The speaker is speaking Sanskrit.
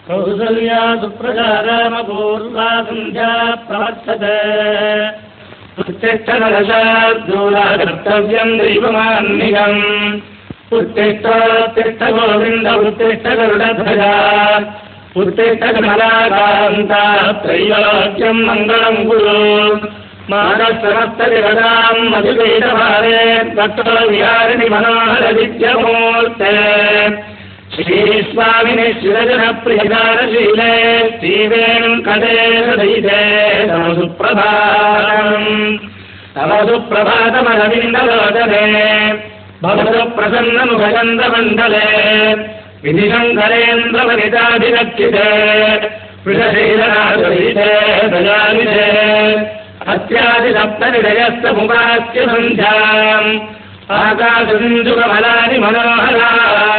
कौसल्या सुप्रजारामपूर्वा सन्ध्या प्रवर्तते उत्तिष्ठनरशार्दूला कर्तव्यम् दैवमान्निकम् उत्तिष्ठोत्तिष्ठ गोविन्द उत्तिष्ठ गरुडध्वजा उत्तिष्ठ कमलाकान्ता त्रैलोक्यम् मङ्गलम् कुरु मानसमस्तविरदाम् मधुवेदभारे तत्त्व विहारिणि मनोहरविद्यमूर्ते श्रीस्वामिनि शिरजनप्रियदारशीले श्रीवेङ्कटे सदैते तव सुप्रभातमरविन्दलोचने भवतु प्रसन्नमुखचन्द्रमण्डले विधिशङ्करेन्द्रवनिताभिरक्षिते वृषशीलनादुरिते दयानिधे अत्यादिसप्तनिधयस्तमुपास्य सन्ध्याम् आकाशसिन्धुकमलानि मनोहराणि